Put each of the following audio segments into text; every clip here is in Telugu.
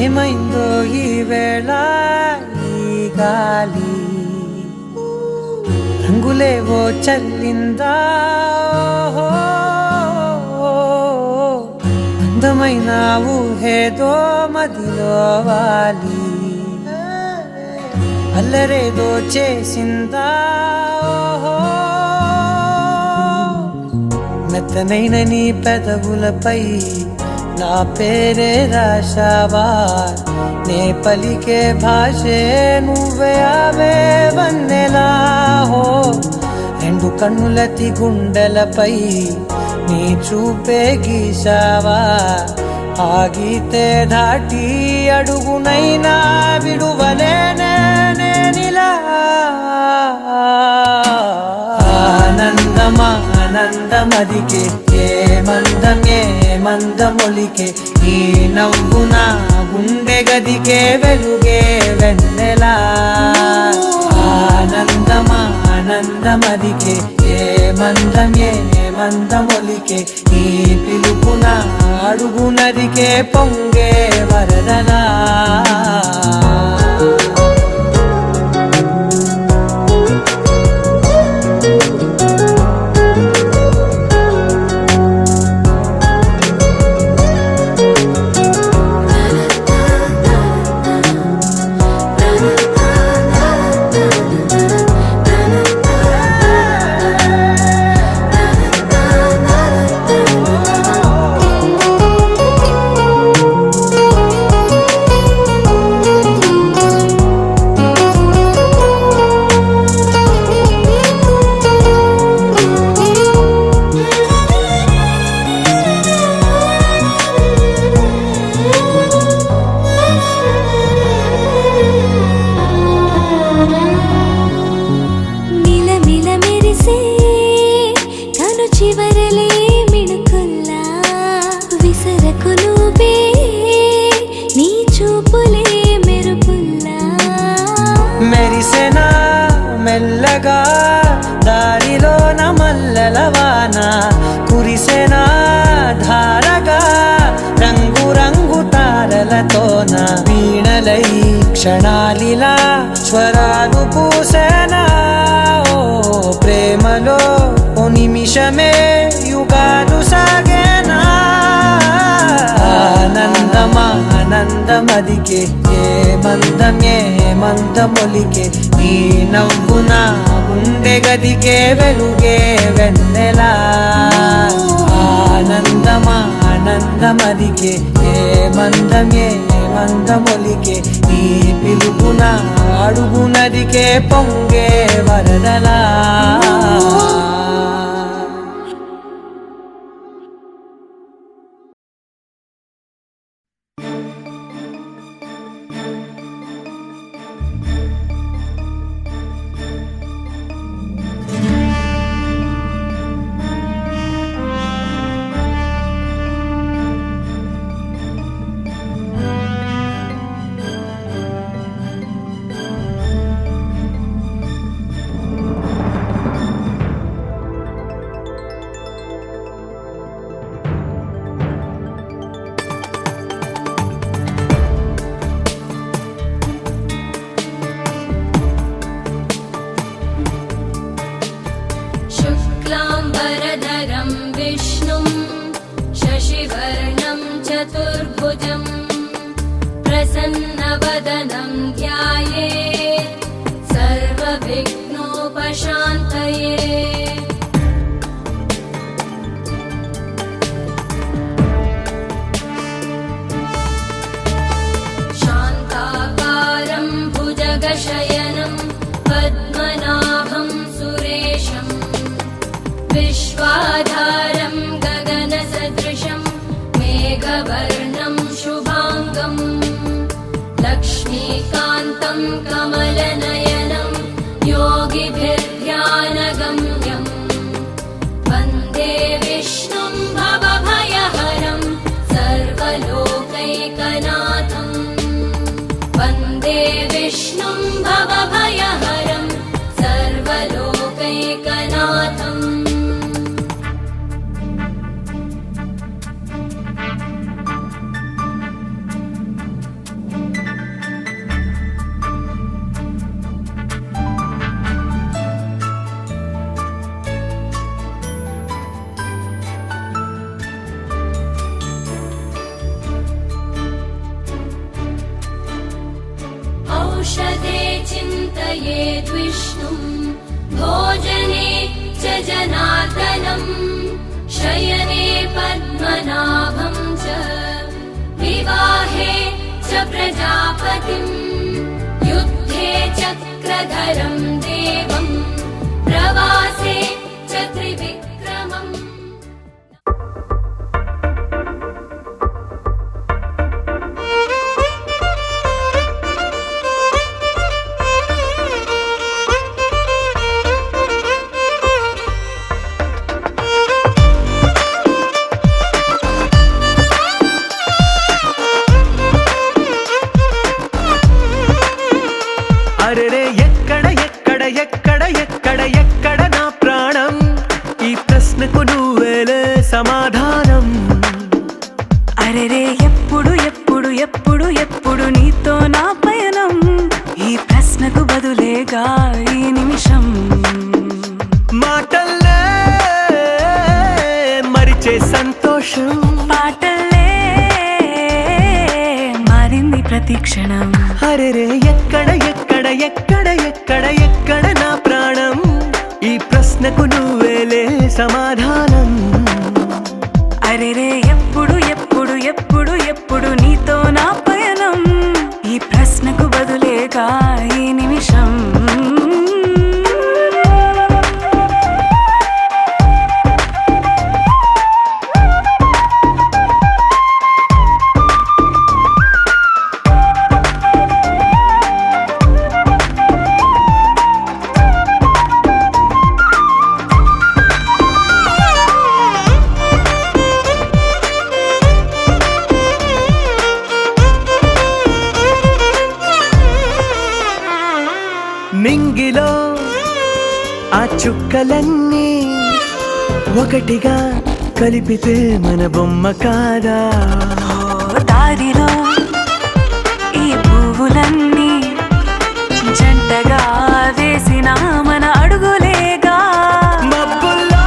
ఏమైందో ఈ వేళ ఈ గాలి రంగులేవో చల్లిందా అందమైన ఊహేదో మదిలో వాలి అల్లరేదో చేసిందా మెత్తనైన నీ పెదవులపై నా పేరే రాశావా నే పలికే భాషే నువ్వే ఆవే వన్నెలా హో రెండు కన్నులతి గుండెలపై నీ చూపే గీశావా ఆగితే దాటి అడుగునైనా విడువలేనే నేనిలా ఆనందమా ఆనందమదికే ఏ మందమొలికే ఈ నవ్వున గుండె గదికే వెలుగే వెన్నెలా ఆనందమా ఆనందమదికే ఏ మందమొలికే ఈ పిలుపున అడుగునదికే పొంగే వరదలా మెల్లగా దారిలో నమల్లలవాన కురిసెనా ధారగా రంగు రంగు తారలతోన వీణలై క్షణాలిలా స్వరాలు పూసెనా ఓ ప్రేమలో ఓ నిమిషమే యుగాలు సాగేనా ఆనందమా ఆనందమదికే ఏ మందమొలికే ఈ నవ్వున గుండె గదికే వెలుగే వెన్నెలా ఆనందమా ఆనందమదికే ఏ మందమొలికే ఈ పిలుపున అడుగునదికే పొంగే వరదలా चतुर्भुजं प्रसन्नवदनं ध्यायेत् सर्वविघ्नोपशान्तये शान्ताकारं भुजगशयनं पद्मनाभं सुरेशं विश्वाधारं गगनसदृशं मेघवर्णं शुभाङ्गं लक्ष्मीकान्तं कमलनयनं योगिभिर्ध्यानगम्यं वन्दे विष्णुं भवभयहरं सर्वलोकैकनाथं वन्दे विष्णुं भवभयहरं सर्वलोकैकनाथम् औषधे चिन्तयेद्विष्णुं भोजने च जनार्दनं शयने पद्मनाभं च विवाहे च प्रजापतिं युद्धे चक्रधरं देवं प्रवासे च त्रिविक्रमम् అరెరే ఎక్కడ ఎక్కడ ఎక్కడ ఎక్కడ ఎక్కడ నా ప్రాణం ఈ ప్రశ్నకు నువ్వేలే సమాధానం అరెరే ఎప్పుడు ఎప్పుడు ఎప్పుడు ఎప్పుడు నీతో నా పయనం ఈ ప్రశ్నకు బదులేగా ఈ నిమిషం మాటల్లే మరిచే సంతోషం పాటలే మారింది ప్రతి క్షణం అరెరే ఎక్కడ ఎక్కడ ఎక్కడ ఎక్కడ ఎక్కడ నా ప్రాణం ఈ ప్రశ్నకు నువ్వేలే సమాధానం అరెరే ఎప్పుడు ఎప్పుడు ఎప్పుడు ఎప్పుడు నీతో నా పయనం ఈ ప్రశ్నకు బదులేగా ఈ నిమిషం నింగిలో ఆ చుక్కలన్నీ ఒకటిగా కలిపితే మన బొమ్మ కాదా దారిలో ఈ పువ్వులన్నీ జంటగా వేసిన మన అడుగులేగా మబ్బుల్లో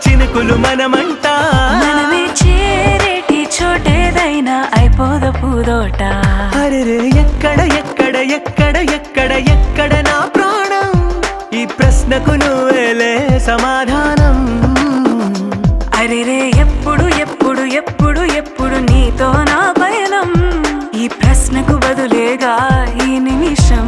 చినుకులు మనమంట మనమే చేరేటి చోటేదైనా అయిపోద పూదోట అరెరే ఎక్కడ ఎక్కడ ఎక్కడ ఎక్కడ ఎక్కడ నా ప్రాణం ఈ ప్రశ్నకు నువ్వేలే సమాధానం అరెరే ఎప్పుడు ఎప్పుడు ఎప్పుడు ఎప్పుడు నీతో నా పయనం ఈ ప్రశ్నకు బదులేగా ఈ నిమిషం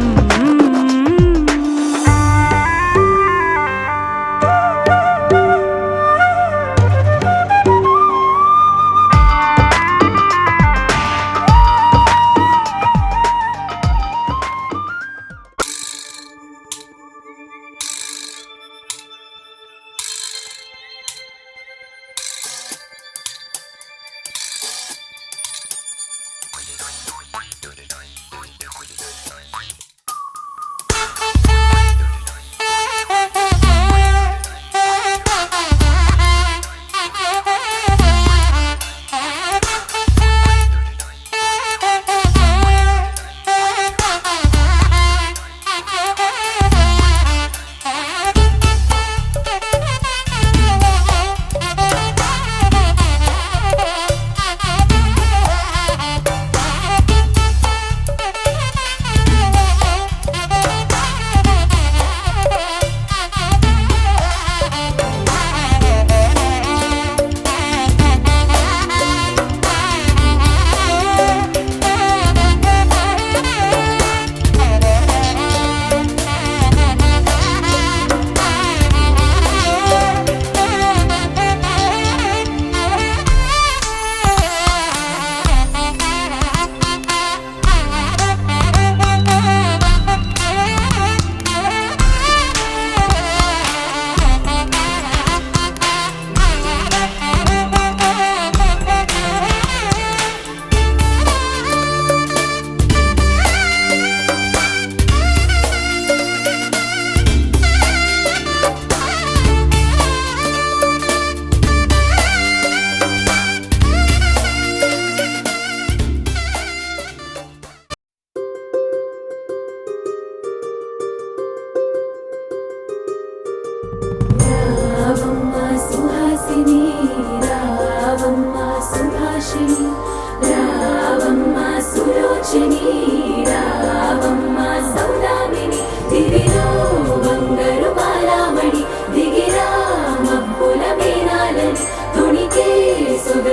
రావమ్మ సులోచని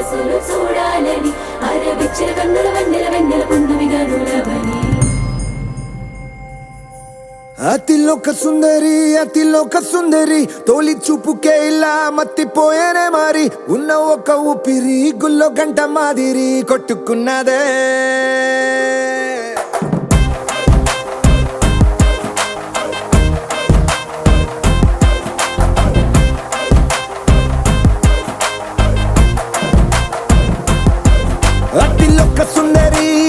సొగసులు చూడాలని అరవిచ్చిన కన్నుల వెన్నెల వెన్నెల పున్నమి గనులవని అతిలోక సుందరి తోలి చూపుకే ఇలా మత్తిపోయేనే మారి ఉన్న ఒక ఊపిరి గుల్లో గంట మాదిరి కొట్టుకున్నదే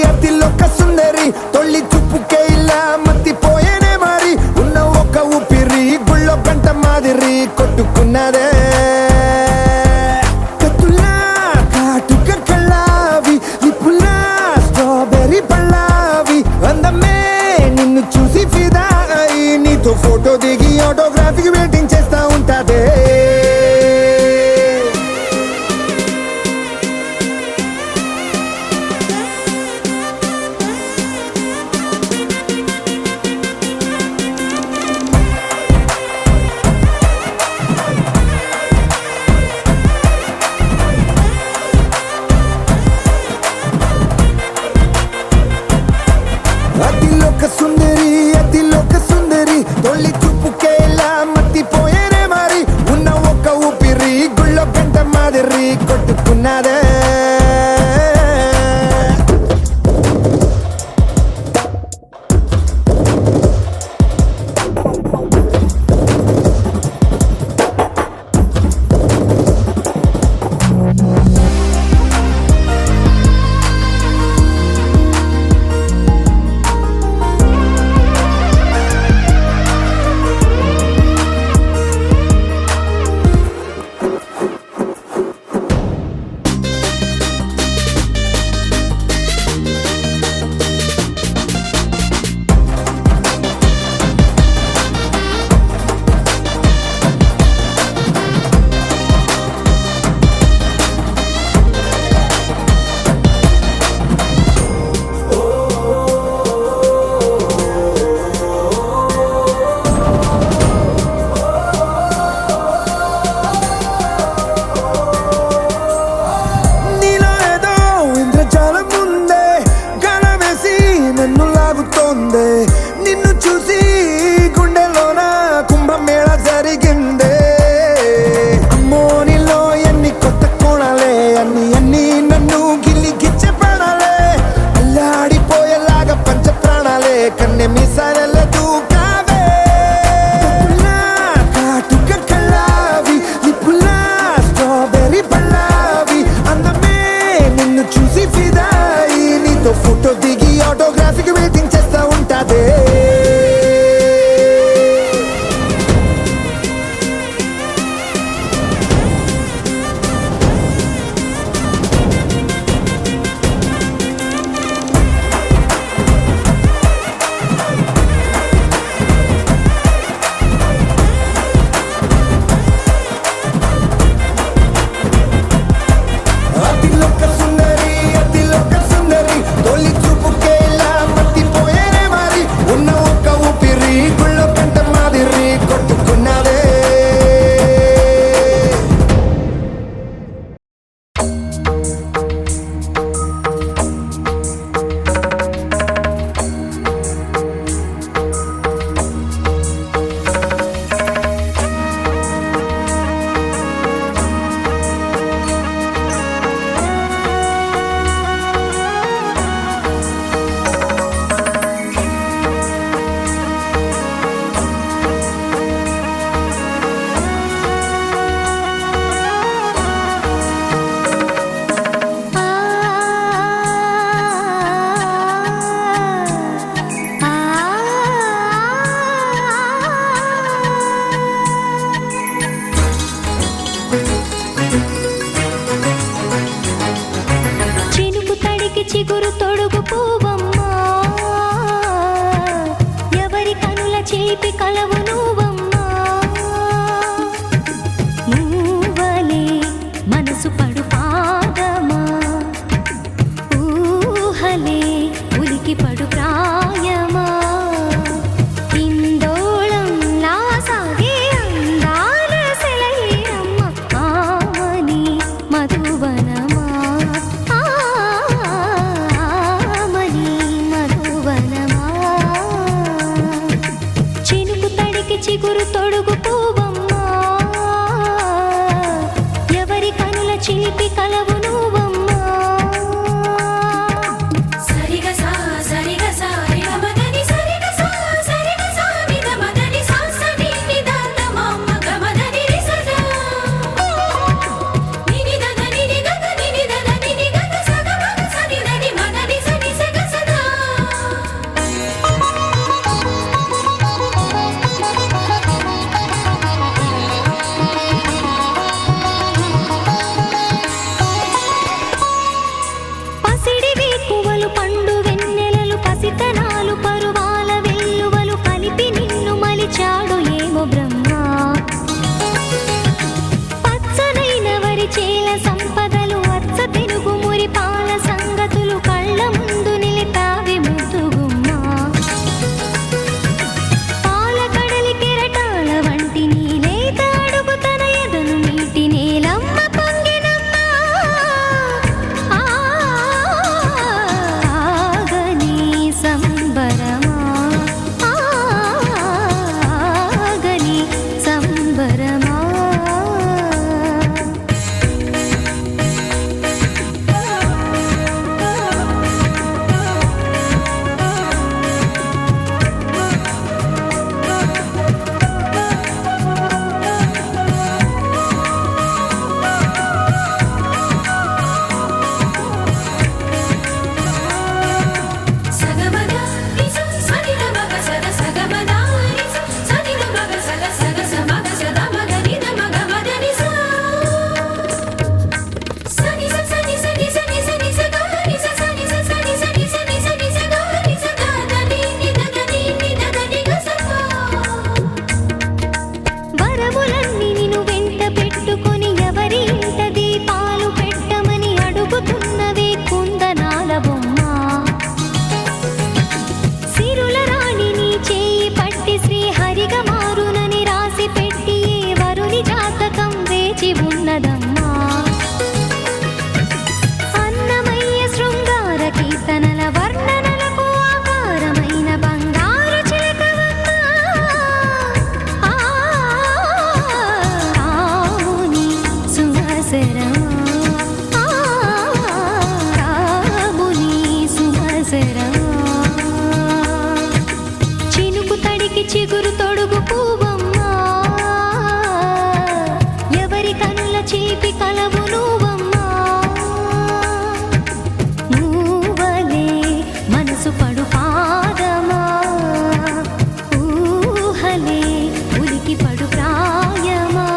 అతిలోక సుందరి తొలి చూపుకే ఇలా మత్తిపోయేనే మారి ఉన్న ఒక ఊపిరి గుళ్ళో గంట మాదిరి కొట్టుకున్నదే కత్తులా కాటుక కళ్ళావి లిప్పులా స్ట్రాబెర్రీ పళ్ళావి అందమే నిన్ను చూసి ఫిదా అయి నీతో ఫోటో దిగి ఆటోగ్రాఫీకి వెయిటింగ్ చేస్తా ఉంటాదే అతిలోక సుందరి తొలి చూపుకే ఇలా మత్తిపోయేనే మారి ఉన్న ఒక ఊపిరి గుళ్ళో గంట మాదిరి కొట్టుకున్నదే నిన్ను చూసి గుండెలోన కుంభమేళ జరిగిందే అమ్మో నీలో ఎన్ని కొత్త కోణాలే అన్ని నన్ను గిల్లి గిచ్చే ప్రాణాలే అల్లాడిపోయేలాగా పంచ ప్రాణాలే కన్నె మీసాల దూకావే కాటుక కళ్ళావి లిప్పులా స్ట్రాబెర్రీ పళ్ళావి అందమే నిన్ను చూసి ఫిదాయి నీతో ఫోటో దిగి ఆటోగ్రాఫీకి వెయిటింగ్ చేస్తా ఉంటాదే అతిలోక సుందరి తొలి చూపుకే ఇలా మత్తిపోయేనే మారి ఉన్న ఒక ఊపిరి గుళ్ళో గంట మాదిరి కొట్టుకున్నదే చిగురు తొడుగు పూవమ్మా ఎవరి కనుల చేపి కలవు నువ్వమ్మా నువ్వలే మనసు పడు పాదమా ఊహలే ఉలికి పడు ప్రాయమా ఇందోళం నా సాగే అందాల సెలయేరమ్మ ఆమని మధువనమా సుమసరమా రాముని సుమసరమా చినుకు తడికి చిగురు తొడుగు పువ్వమ్మా ఎవరి కనుల చీపి కలవు నువ్వమ్మా నువ్వలే మనసు పడు పాదమా ఊహలే ఉలికి పడు ప్రాయమా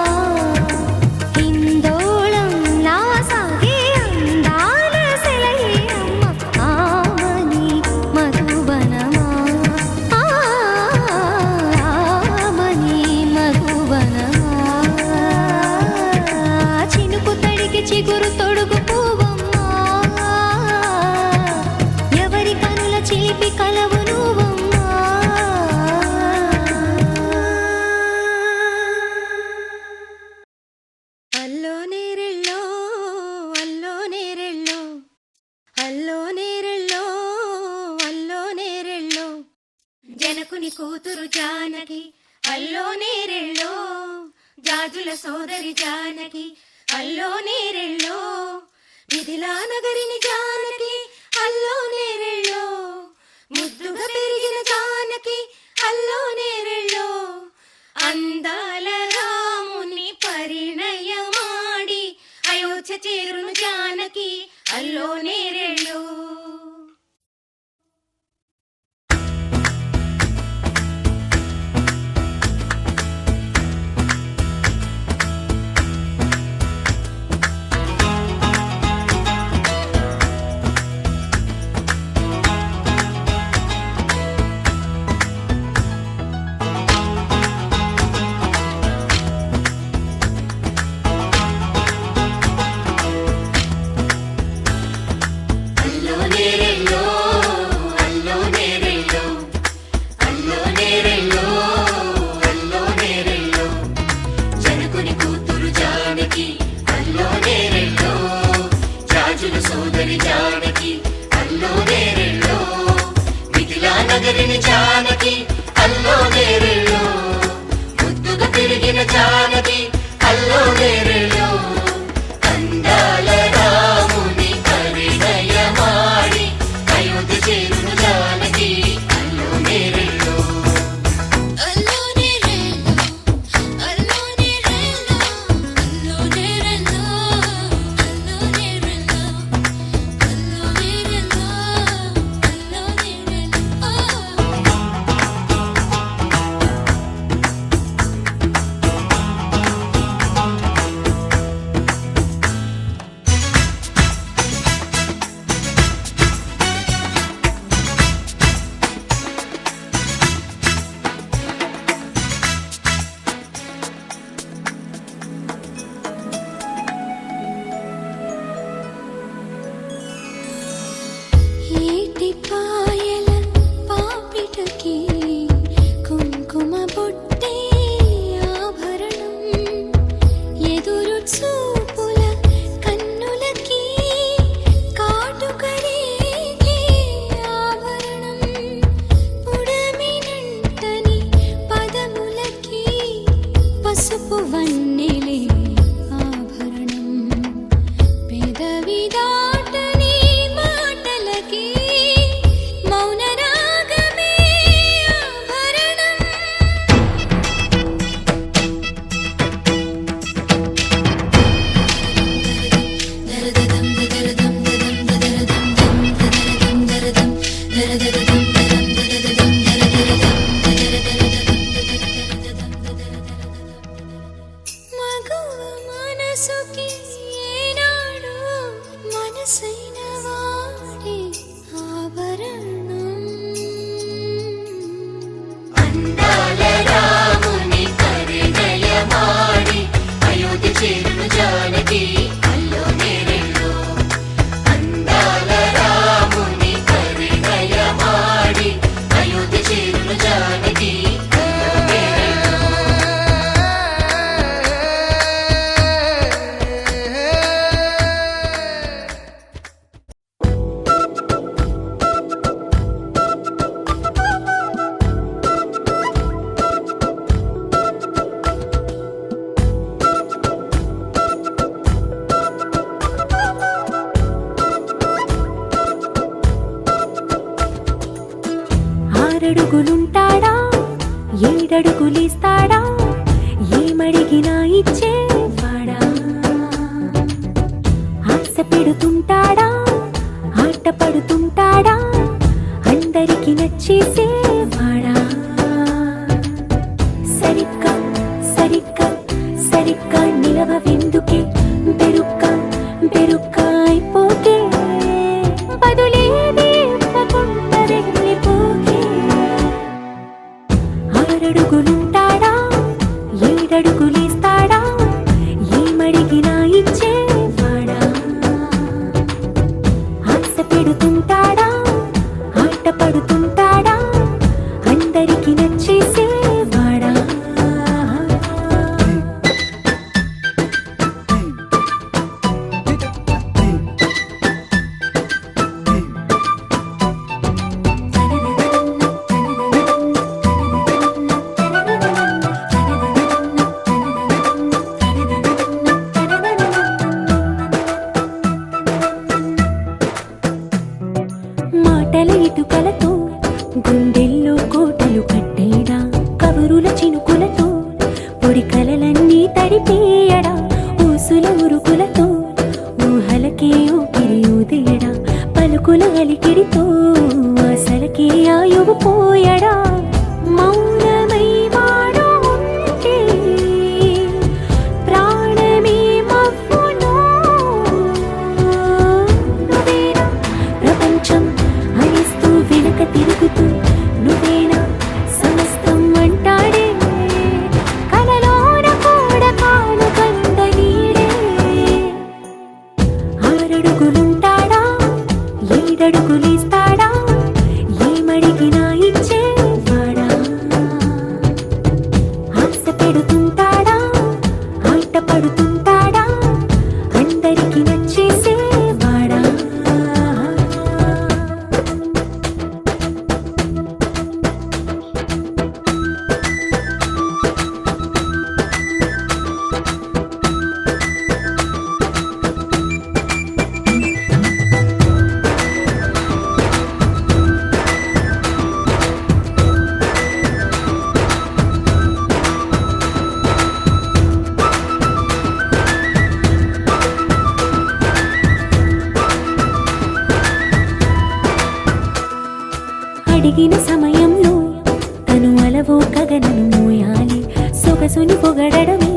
హిందోళం నా సాగే అందాల సెలయేరమ్మ ఆమని మధువనమా ఆమని మధువనమా చినుకు తడికి చిగురు తొడుగు పువ్వమ్మా ఎవరి కనుల చీపి కలవు నువ్వమ్మా అల్లో నేరెళ్ళో అల్లో నేరెళ్ళో అల్లో నేరెళ్ళో అల్లో నేరెళ్ళో జనకుని కూతురు జానకి అల్లో నేరెళ్ళో జాజుల సోదరి జానకి అల్లో నేరెళ్ళో మిథిలా నగరిని జానకి అల్లో నేరెళ్ళో ముద్దుగా పెరిగిన జానకి అల్లో నేరెళ్ళో అందాల రాముని పరిణయమాడి అయోధ్య చేరును జానకి అల్లో నేరెళ్ళో అల్లో 6 అడుగులుంటాడా 7 అడుగులిస్తాడా ఏమడిగినా ఇచ్చేవాడా ఆశ పెడుతుంటాడా ఆట పడుతుంటాడా అందరికి నచ్చేసేవాడా సరిగ్గా సరిగ్గా సరిగ్గా నిలవెందుకే బెరుక్క అయిపోకే బదులేది ఇవ్వకుండా వెళ్ళిపోకే 6 అడుగులుంటాడా 7 అడుగులిస్తాడా ఏమడిగినా ఇచ్చేవాడా ఆశ పెడుతుంటాడా ఆట పడుతుంటాడా అందరికి నచ్చేసేవాడా మాటల ఇటుకలతో గుండెల్లో కోటలు కట్టేడా కబురుల చినుకులతో పొడి కలలన్నీ తడిపేయడా ఊసుల ఉరుకులతో ఊహలకే ఊపిరి ఊదేయడా పలుకుల అలికిడితో అసలకే ఆయువు పోయడా మౌనమై వాడు ఉంటే ప్రాణమే మవ్వును నువ్వేనా ప్రపంచం అనిస్తూ వెనక తిరుగుతూ నువ్వేనా సమస్తం అంటాడే కలలోన కూడా కాను కంద నీడే 6 అడుగులుంటాడా 7 అడుగులిస్తాడా ఏమడిగినా ఇచ్చేవాడా ఆశ పెడుతుంటాడా ఆట పడుతుంటాడా అందరికి నచ్చేసేవాడా అడిగిన సమయంలో తను అలవో గగనను మోయాలి సొగసుని పొగడమే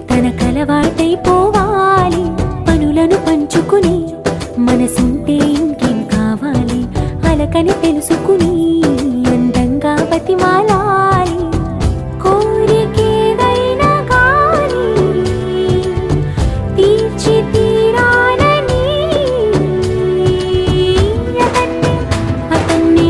తనకలవాటైపోవాలి పనులను పంచుకుని మనసుంటే ఇంకేం కావాలి అలకని తెలుసుకుని అందంగా బతిమాలాలి కోరికేదైనా కానీ తీర్చి తీరాలని అతన్ని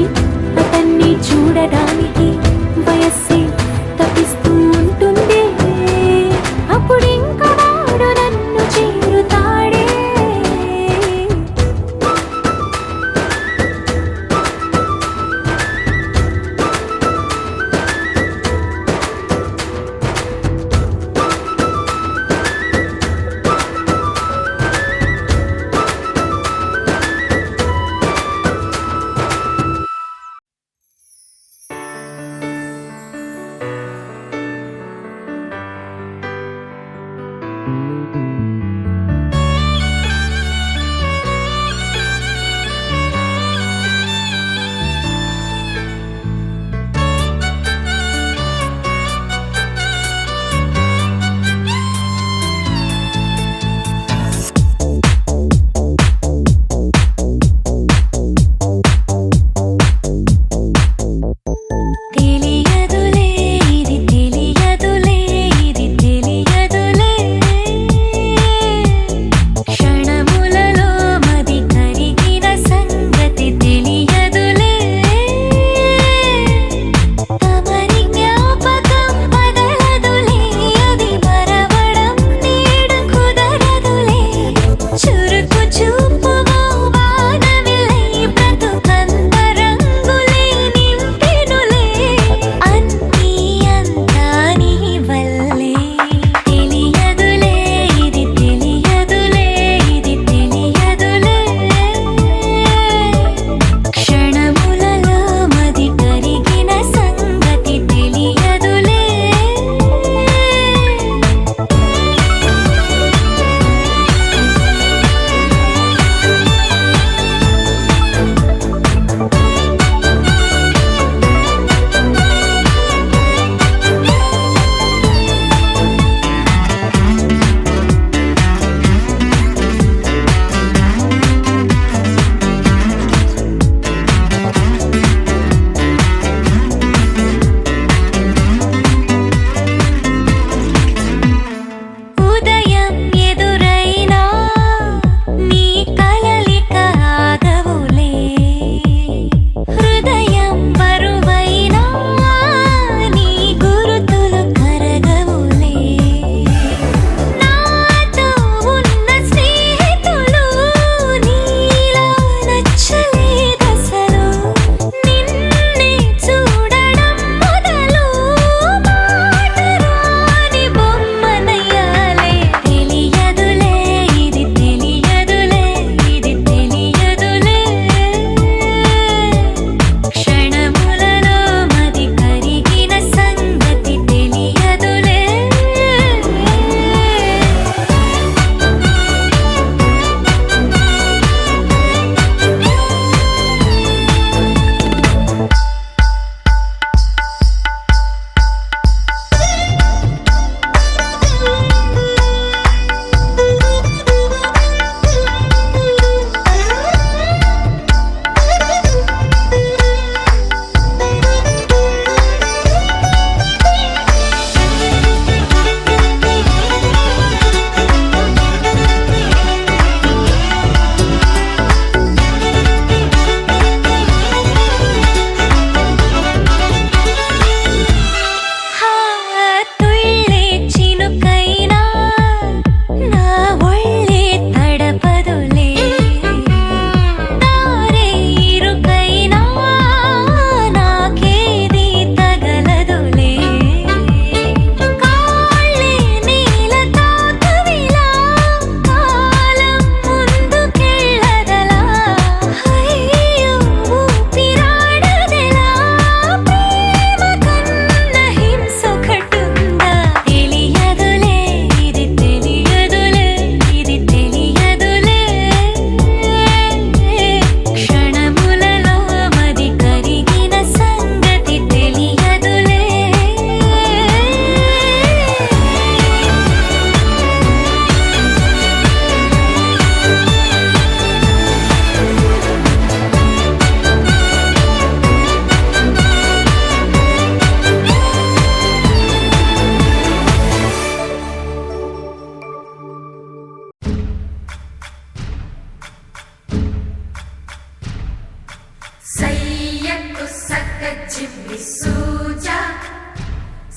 జిమ్మి సూజా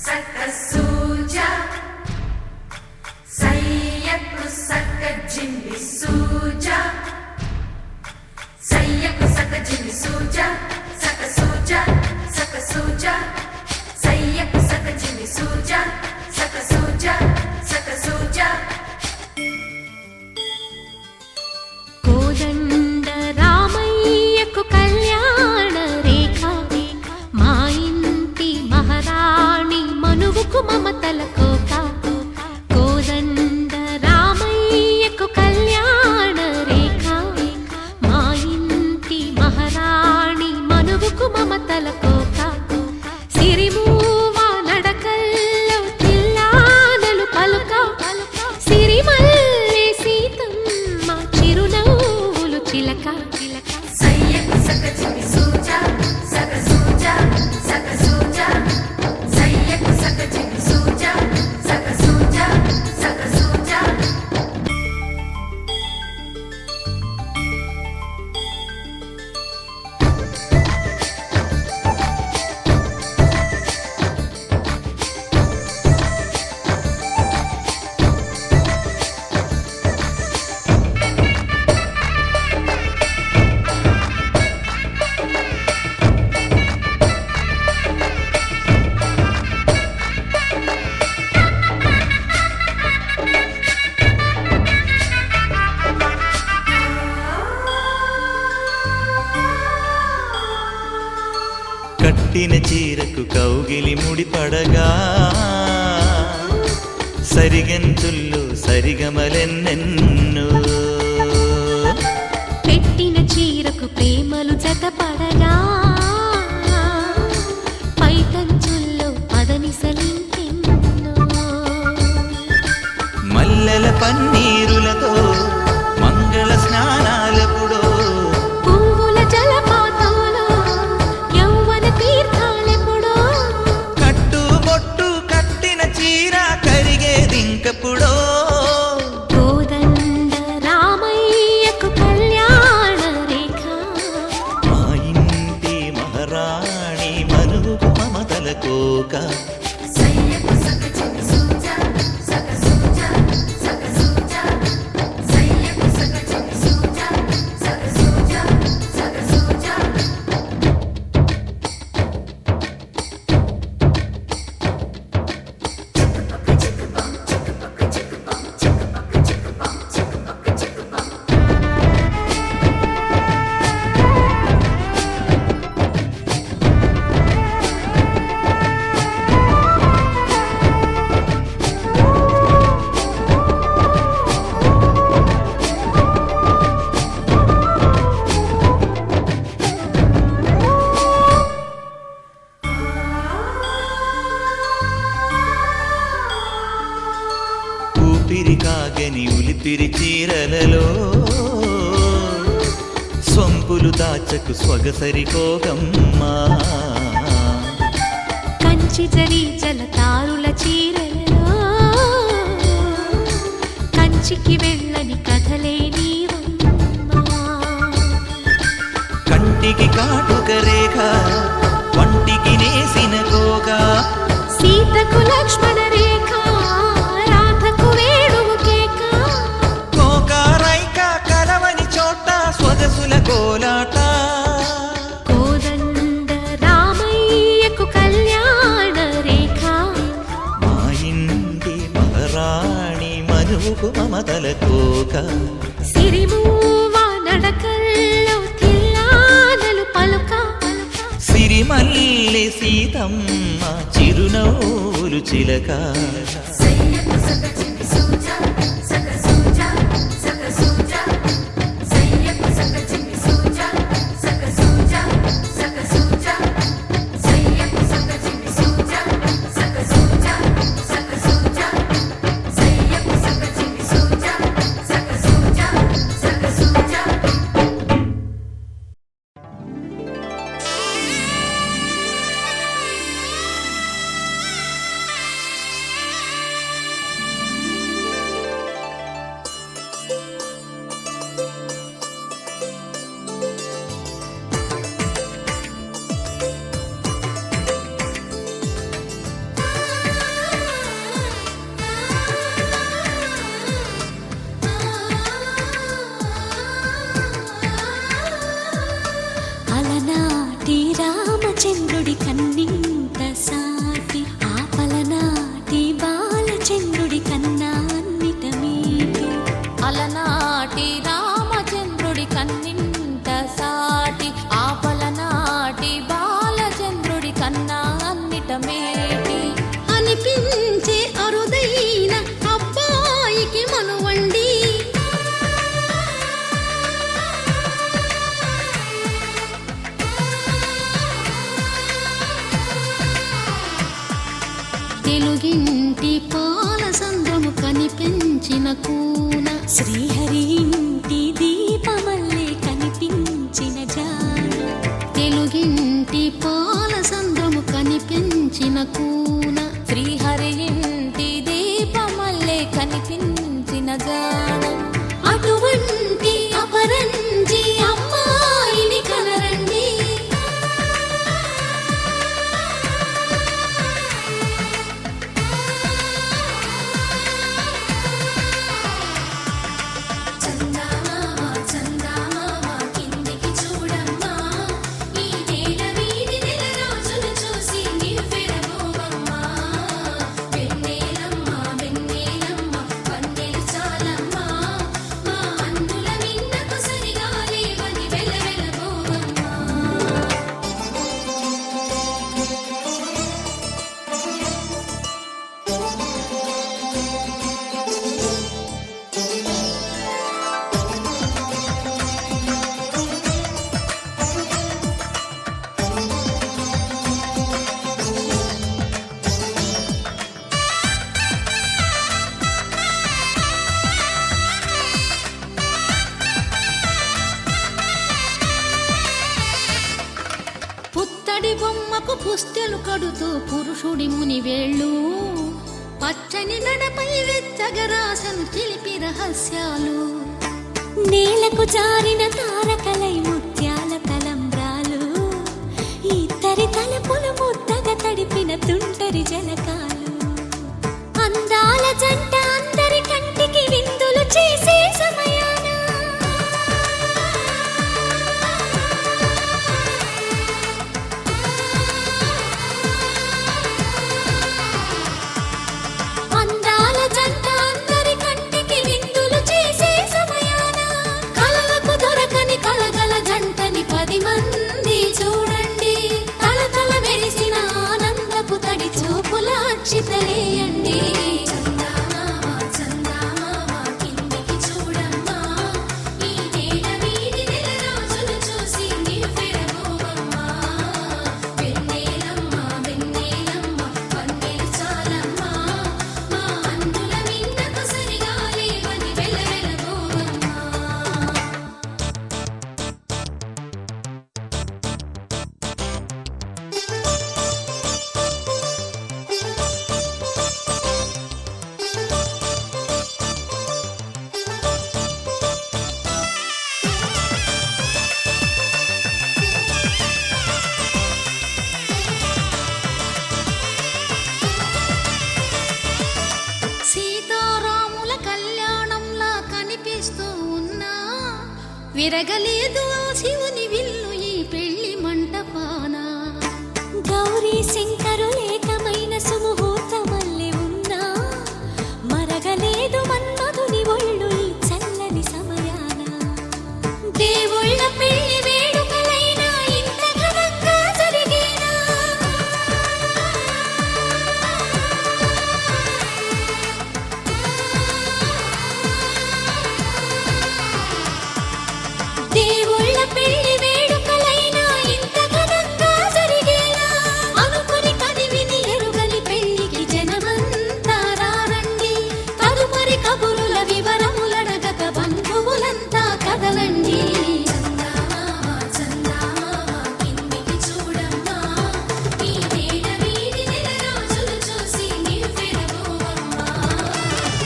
సక్క సూజా సయ్యకు సక్క జిమ్మి సూజా సయ్యకు సక్క జిమ్మి సూజా సక్క సూజా సక్క సూజా సయ్యకు సక్క జిమ్మి సూజా సక్క సూజా సక్క సూజా కోదండ రామయ్యకు కళ్యాణ రేఖ మా ఇంటి మహారాణి మనువుకు మమతల కోక కోదండ రామయ్యకు కళ్యాణ రేఖ మా ఇంటి మహారాణి మనువుకు మమతల కోక సిరిమూవ నడకల్లో తిల్లానలు పలుక సిరిమల్లె సీతమ్మ చిరునవ్వులు చిలక సయ్యకు సక్క జిమ్మి సూజా సక్క సూజా సక్క సూజా సయ్యకు సక్క జిమ్మి సూజా సక్క సూజా సక్క సూజా కట్టిన చీరకు కౌగిలి ముడిపడగా సరిగంతుల్లో సరిగమలెన్నెన్నో పెట్టిన చీరకు ప్రేమలు జతపడగా పైటంచుల్లో పదనిసలింకెన్నో మల్లెల పన్నీరులతో మంగళ స్నానాలెప్పుడో పువ్వుల జలపాతంలో యౌవన తీర్థాలెప్పుడో కట్టుబొట్టు కట్టిన చీర కరిగేదింకప్పుడో కోదండ రామయ్యకు కళ్యాణ రేఖ మా ఇంటి మహారాణి మనువుకు మమతల కోక సయ్యకు సక్క జిమ్మి సూజా సక్క సూజా సక్క సూజా సయ్యకు సక్క జిమ్మి సూజా సక్క సూజా సక్క సూజా ఊపిరి కాగని ఉలిపిరి చీరలలో సొంపులు దాచకు స్వగసరి కోగమ్మా కంచి జరి జలతారుల చీరలలో కంచికి వెళ్ళని కథలే నీవమ్మా కంటికి కాటుక రేఖ వంటికి నేసిన కోగా సీతకు లక్ష్మణ రేఖ రాధకు వేణువు కేక కోకారైక కలవని చోట స్వగసుల కోలాట కోదండ రామయ్యకు కళ్యాణ రేఖ మా ఇంటి మహారాణి మనువుకు మమతల కోక సిరిమూవ నడకల్లో తిల్లానలు పలుక సిరిమల్లె సీతమ్మ చిరునవ్వులు చిలక సయ్యకు సక్క జిమ్మి సూజా సక్క సూజా సక్క సూజా సయ్యకు సక్క జిమ్మి సూజా సక్క సూజా సక్క సూజా సయ్యకు సక్క జిమ్మి సూజా సక్క సూజా సక్క సూజా సయ్యకు సక్క జిమ్మి సూజా సక్క సూజా సక్క సూజా కూన శ్రీహరి ఇంటి దీపమల్లే కనిపించిన జాన తెలుగింటి పాల సంద్రము కనిపించిన కూన శ్రీహరి ఇంటి దీపమల్లే కనిపించిన జాన అటువంటి అపరంజి అమ్మాయిని కనరండి చందమామ చందమామ కిందికి చూడమ్మా ఈ నేల వీధి నెల రోజులు చూసి నివ్వెరబోవమ్మా వెన్నెలమ్మ వెన్నెలమ్మ వన్నెలు చాలమ్మా మా అన్నుల మిన్నకు సరిగా లేవని వెలవెలబోవమ్మా పుత్తడి బొమ్మకు పుస్తెలు కడుతూ పురుషుడి ముని వేళ్ళు పచ్చని నడపై వెచ్చగరాసను చిలిపి రహస్యాలు నేలకు జారిన తారకలై ముత్యాల తలంబ్రాలు ఇద్దరి తలపులు ముద్దగా తడిపిన తుంటరి జలకాలు అందాల జంట అందరి కంటికి విందులు చేసే సమయాన అందాల జంట అందరి కంటికి విందులు చేసే సమయాన కలలకు దొరకని కలగల జంటని 10 మంది చూడండి తలతల మెరిసిన ఆనందపు తడి చూపుల అక్షితలేయండి చందమామ చందమామ కిందికి చూడమ్మా ఈ నేల వీధి నెల రోజులు చూసి నివ్వెరబోవమ్మా వెన్నెలమ్మ వెన్నెలమ్మ వన్నెలు చాలమ్మా మా అన్నుల మిన్నకు సరిగా లేవని వెలవెలబోవమ్మా సీతారాముల కళ్యాణంలా కనిపిస్తూ ఉన్నా విరగలేదు ఆ శివుని విల్లు ఈ పెళ్లి మంటపాన గౌరీ శంకరులేకమైన సుముహూర్తమల్లె ఉన్నా మరగలేదు మన్మధుని ఒళ్ళు ఈ చల్లని సమయాన దేవుళ్ళ పెళ్లి వేడుకలైనా ఇంత ఘనంగా జరిగేనా దేవుళ్ళ పెళ్లి వేడుకలైనా ఇంత ఘనంగా జరిగేనా అనుకుని కదివిని ఎరుగని పెళ్లికి జనమంతా రారండి తదుపరి కబురుల వివరములడగక బంధువులంతా కదలండి చందమామ చందమామ కిందికి చూడమ్మా ఈ నేల వీధి నెల రోజులు చూసి నివ్వెరబోవమ్మా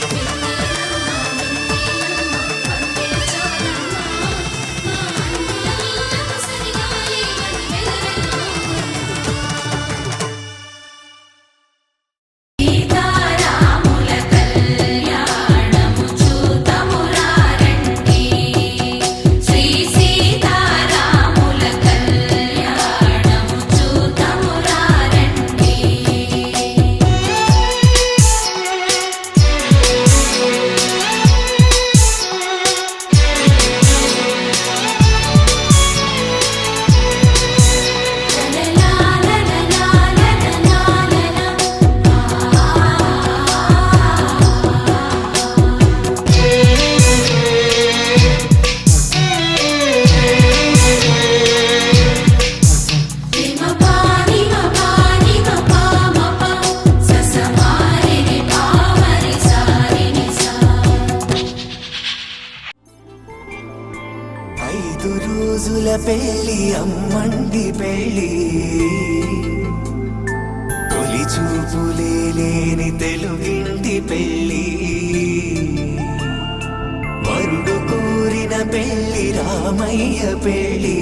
వెన్నెలమ్మ వెన్నెలమ్మ వన్నెలు చాలమ్మా మా అన్నుల మిన్నకు సరిగా లేవని వెలవెలబోవమ్మా సీతారాముల కళ్యాణము చూతమురారండి 5 రోజుల పెళ్లి అమ్మండి పెళ్లి తొలి చూపులే లేని తెలుగింటి పెళ్లి వరుడు కోరిన పెళ్లి రామయ్య పెళ్లి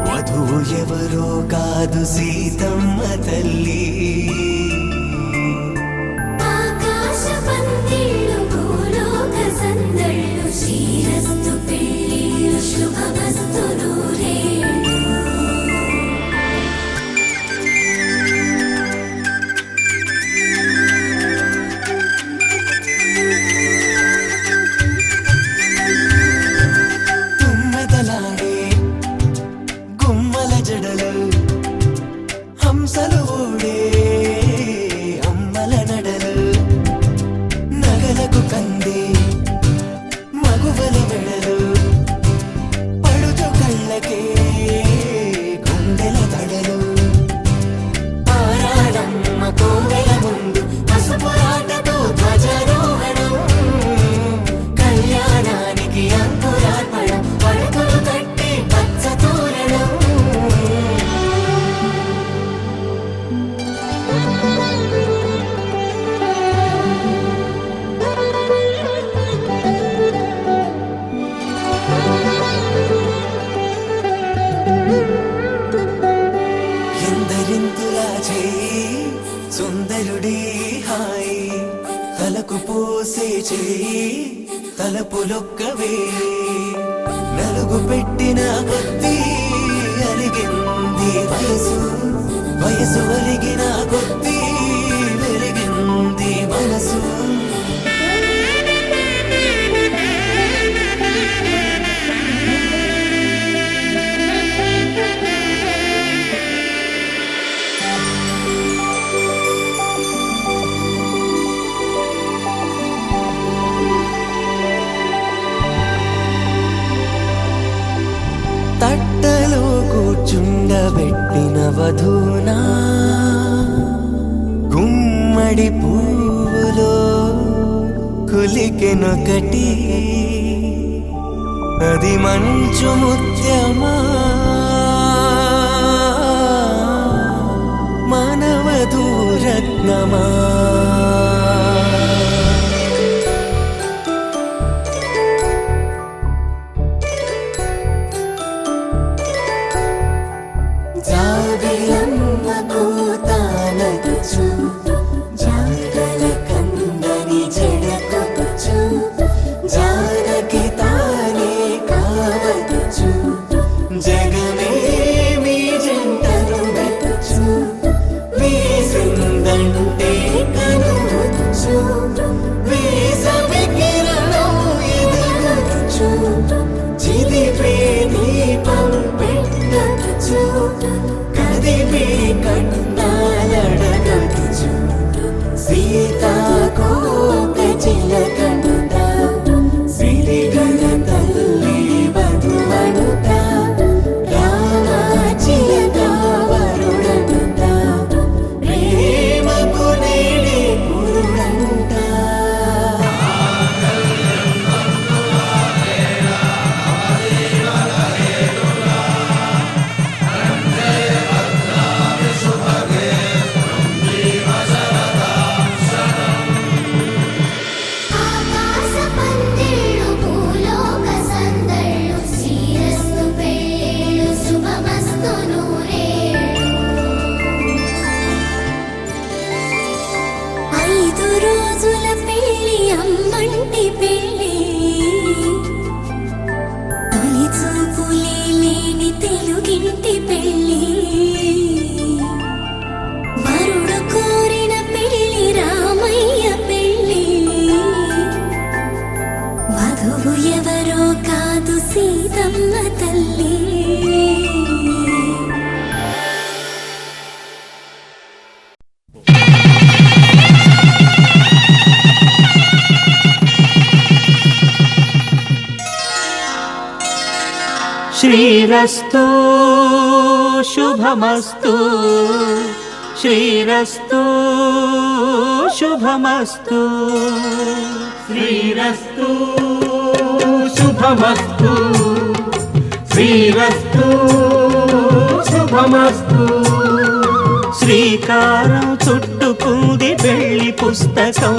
వధువు ఎవరో కాదు సీతమ్మ తల్లి ఆకాశ పందిళ్ళు భూలోక సందళ్ళు శ్రీరస్తు పెళ్ళిళ్ళు శుభమస్తు నూరేళ్ళు తుమ్మెదలాడే గుమ్మల జడలు హంసలు ఓడే అమ్మల నడలు నగలకు కంది మగువల వెడలు పడుచు కళ్ళకే గుండెల తడలు ఆరాడమ్మ కోవెల ముందు పసుపు రాటతో ధ్వజారోహణం కళ్యాణానికి అంకురార్పణం పడకలు కట్టి పచ్చ తోరణం ఎందరింతులా చేయి సుందరుడే హాయి తలకు పోసే చేయి తలపులొక్కవే నలుగు పెట్టిన కొద్దీ అలిగింది వయసు వయసు అలిగిన కొద్దీ వెలిగింది మనసు తట్టలో కూర్చుండబెట్టిన వధూనా గుమ్మడి పూలో కులికెనొకటి అది మంచు ముత్యమా మానవధూ రత్నమా జాబిలమ్మ కూతానదుచు జాగల కందని జడకొచ్చు జానకి తానే కావదుచు జగమే మీ జంటను వెతుచు వీసిందంటే కనువచ్చు వీసవి కిరణం ఎదుగొచ్చు చిదిపే దీపం పెట్టచ్చు కదిపే కన్నాలడగచ్చు సీతాకోక చిలకనుత సిరిగల తల్లి వధువనుత రామ చిలక వరుడనుత ప్రేమకు నేడే పురుడంట ఆకాశ పందిళ్ళు భూలోక సందళ్ళు శ్రీరస్తు పెళ్ళిళ్ళు శుభమస్తు నూరేళ్ళు 5 రోజుల పెళ్ళి అమ్మంటి పెళ్ళి తొలి చూపులే లేని తెలుగింటి పెళ్ళి వరుడు కోరిన పెళ్ళి రామయ్య పెళ్ళి వధువు ఎవరో కాదు సీతమ్మ తల్లి శ్రీరస్తు శుభమస్తు శ్రీరస్తు శుభమస్తు శ్రీరస్తు శుభ శుభమస్తు శ్రీరస్తు శుభమస్తు శ్రీకారం చుట్టుకుంది వెళ్ళి పుస్తకం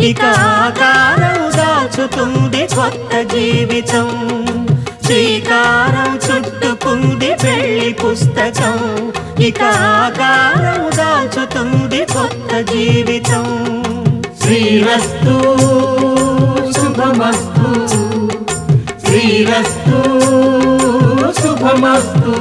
ఇక ఆకారం దాచుతుంది కొత్త జీవితం శ్రీకారం చుట్టుకుంది వెళ్ళి పుస్తకం ఇక ఆకారం దాచుతుంది కొత్త జీవితం శ్రీరస్తు శుభమస్తు శ్రీరస్తు శుభమస్తు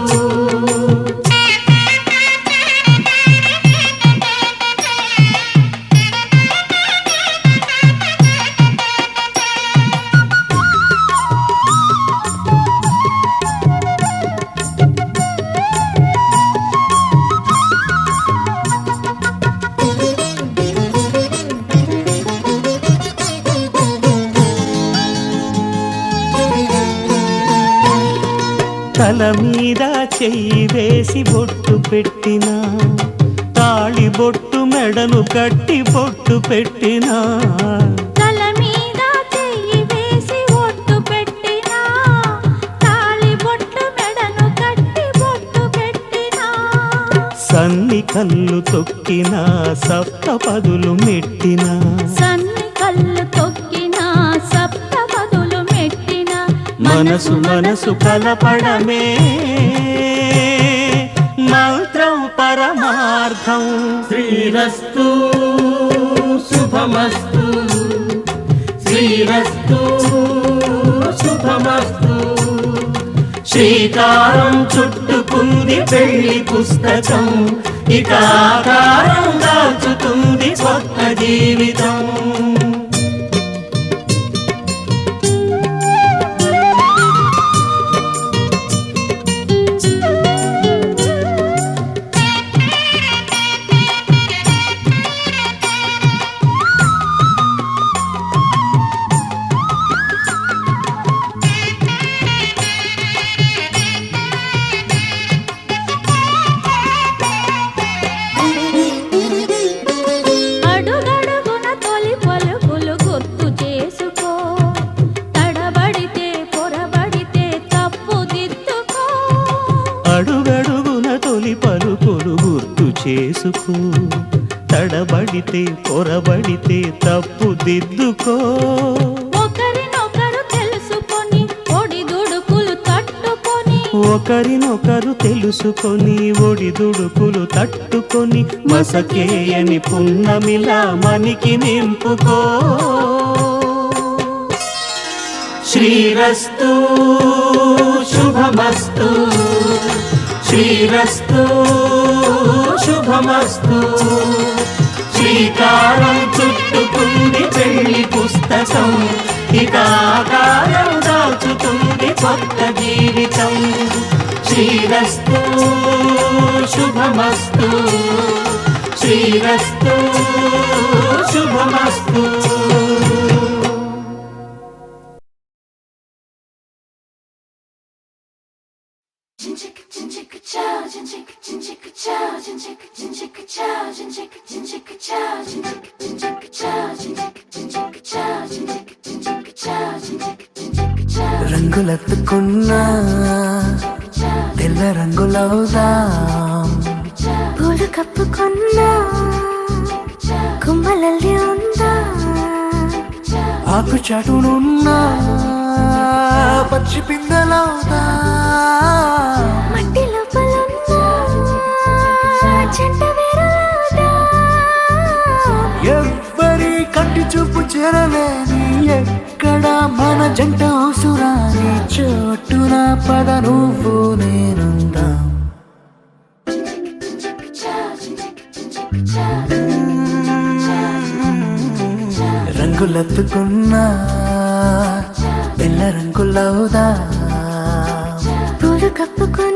తల మీద చెయ్యి వేసి బొట్టు పెట్టినా తాళి బొట్టు మెడను కట్టి బొట్టు పెట్టినా తల మీద చెయ్యి వేసి ఒట్టు పెట్టినా తాళి బొట్టు మెడను కట్టి బొట్టు పెట్టినా సన్ని కళ్ళు తొక్కినా సప్త పదులు మెట్టినా సన్ని కళ్ళు తొక్కినా సప్త పదులు మెట్టినా మనసు మనసు కలపడమే మంత్రం పరమార్థం శ్రీరస్తు శుభమస్తు శ్రీరస్తు శుభమస్తు శ్రీకారం చుట్టుకుంది పెళ్లి పుస్తకం ఇక ఆకారం దాచుతుంది కొత్త జీవితం అడుగడుగున తొలి పలుకులు గుర్తు చేసుకో తడబడితే పొరబడితే తప్పు దిద్దుకో అడుగడుగున తొలి పలుకులు గుర్తు చేసుకో తడబడితే పొరబడితే తప్పు దిద్దుకో ఒకరినొకరు తెలుసుకొని ఒడిదుడుకులు తట్టుకొని ఒకరినొకరు తెలుసుకొని ఒడిదుడుకులు తట్టుకొని మసకేయని పున్నమిలా మనికి నింపుకో శ్రీరస్తు శుభమస్తు శ్రీరస్తు శుభమస్తు శ్రీకారం చుట్టుకుంది పెళ్లి పుస్తకం ఇక ఆకారం దాచుతుంది కొత్త జీవితం శ్రీరస్తు శుభమస్తు శ్రీరస్తు శుభమస్తు రంగులెత్తుకున్నా తెల్ల రంగులవుదాం పూలు కప్పుకున్నా కుమ్మలల్లి ఉందా ఆకు చాటునున్నా పచ్చి పిందెలవుదా మట్టి లోపలున్నా చెంట వేరులాదా ఎవ్వరి కంటి చూపు చేరలేని ఎక్కడ మన జంట అవసరాని చోటున పద నువ్వు నేనుందాం రంగులెత్తుకున్నా తెల్ల రంగులవుదా పూలు కప్పుకున్నా